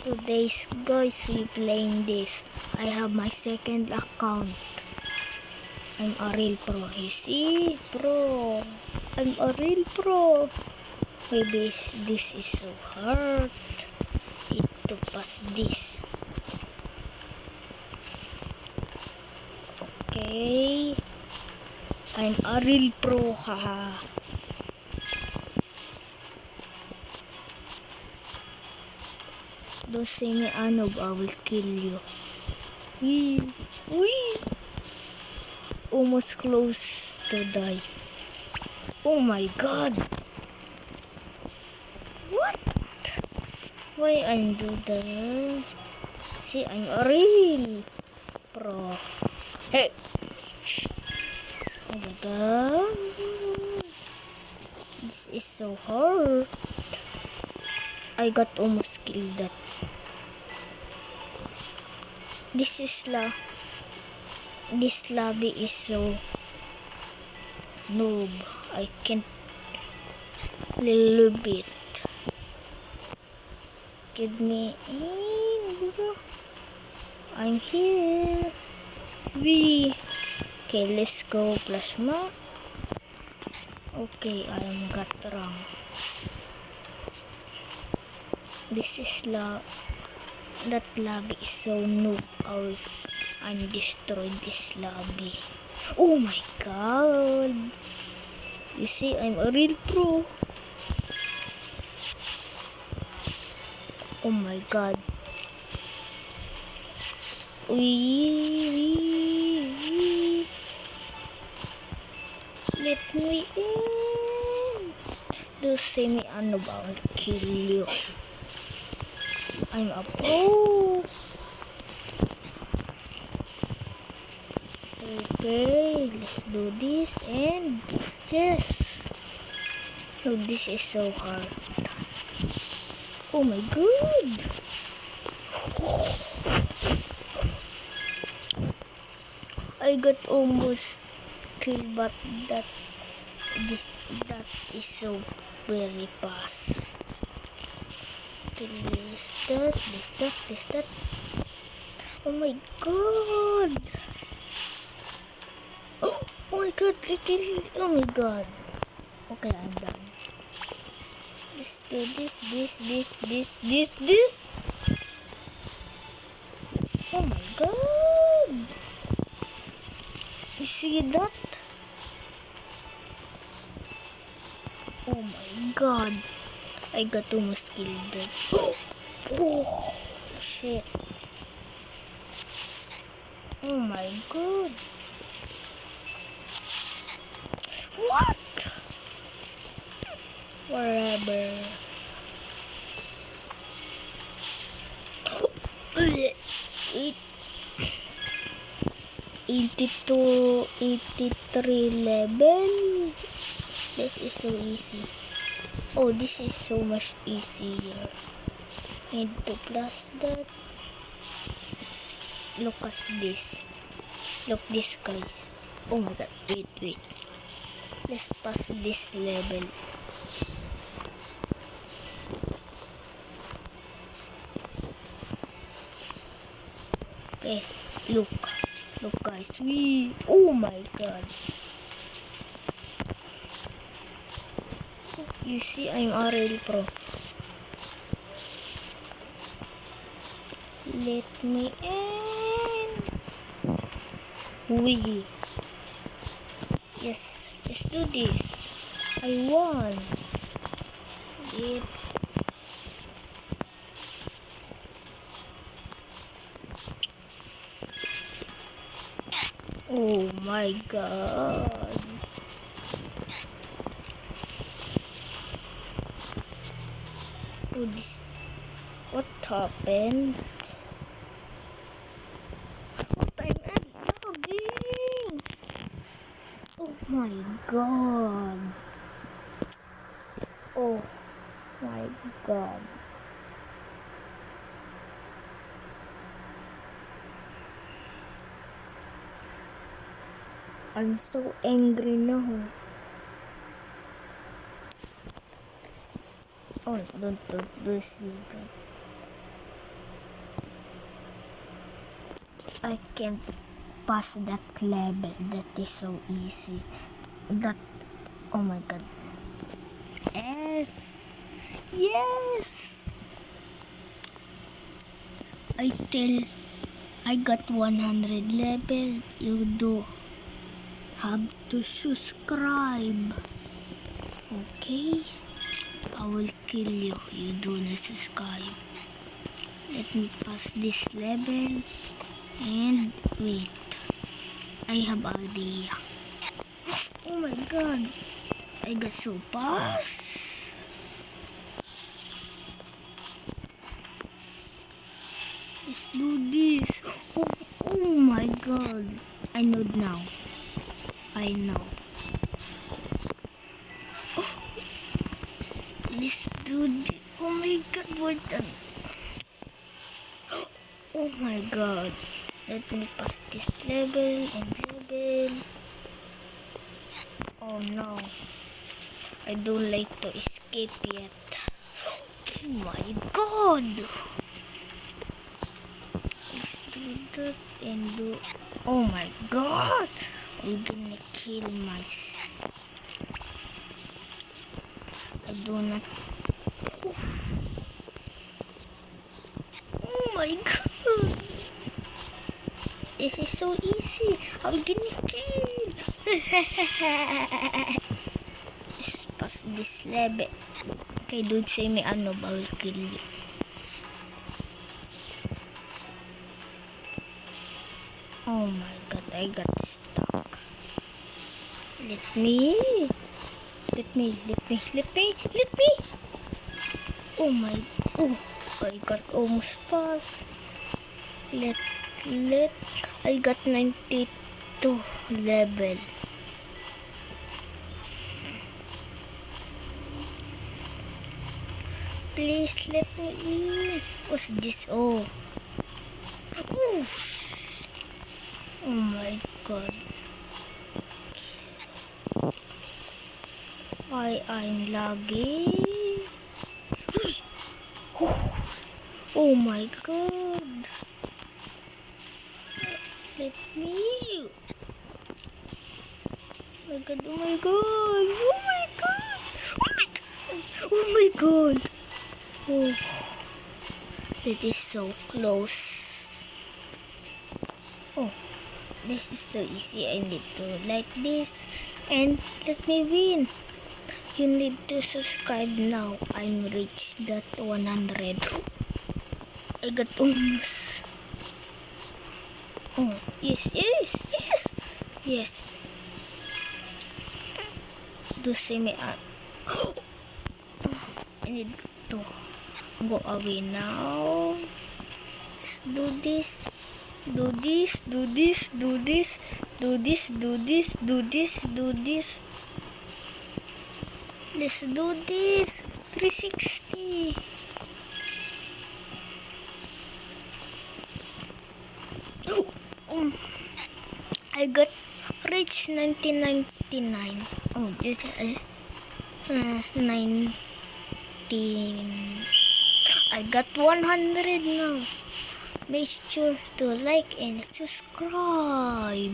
Today's guys, we playing this. I have my second account. I'm a real pro. You see, pro. I'm a real pro. Maybe this is so hard. It to pass this. Okay. I'm a real pro, haha. Don't say me Anog, I will kill you. Wee! Wee! Almost close to die. Oh my god! What? Why I'm do that? See, I'm a real pro. Hey! Oh my god! This is so hard. I got almost killed that. This lobby is so noob. I can't little bit. Give me in, bro. I'm here. We. Okay, let's go plasma. Okay, I am got wrong. This is that lobby is so noob. Oh, I'm destroyed this lobby. Oh my god. You see, I'm a real pro. Oh my god. Wee. Let me in. Don't say me ano ba, I'll kill you. I'm a pro. Okay, let's do this and yes. Oh, this is so hard. Oh my god. I got almost killed, but that is so very fast. This that. Oh my god. Oh my god, oh my god. Okay, I'm done. Let's do this. Oh my god. You see that? Oh my god. I got almost killed. Oh shit. Oh my god. What? Whatever. 82, 83 level. This is so easy. Oh, this is so much easier. Need to plus that. Look at this. Look this, guys. Oh my god. Wait. Let's pass this level. Okay, look guys. Oh my god. You see, I'm a real pro. Let me in. Yes, let's do this. I won. Yep. Oh my god. Oh, what happened? What I'm lagging? Oh my god. Oh my god. I'm so angry now. Oh, don't do this. I can't pass that level. That is so easy. That, oh my god. Yes! Yes! I got 100 level. You do have to subscribe. Okay? I will kill you. You do not subscribe. Let me pass this level. And wait. I have idea. Oh my god. I got so fast. Let's do this. Oh my god. I know now. I know. Oh, let's do this. Oh my god. What the? Oh my god. Let me pass this level and level. Oh no. I don't like to escape yet. Oh my god. Let's do that and do. Oh my god. I'm gonna kill myself. I do not. Oh my god. This is so easy. I'm gonna kill. Let's pass this level. Okay, don't say me ano, I will kill you. Oh my god, I got stuck. Let me. Oh my, oh, I got almost past. I got 92 level. Please let me in. What's this? Oh. Oof. Oh my god. I'm lagging. Oh my god. Let me. Oh my god, oh my god. Oh my god. Oh my god. Oh my god. Oh. It is so close. Oh. This is so easy. I need to like this and let me win. You need to subscribe now. I'm reached that 100. I got almost. Oh, yes. Yes. Do see me up. I need to go away now. Let's do this. Do this. Let's do this. 360. I got reach 1999. Oh, this 19. I got 100 now. Make sure to like and subscribe.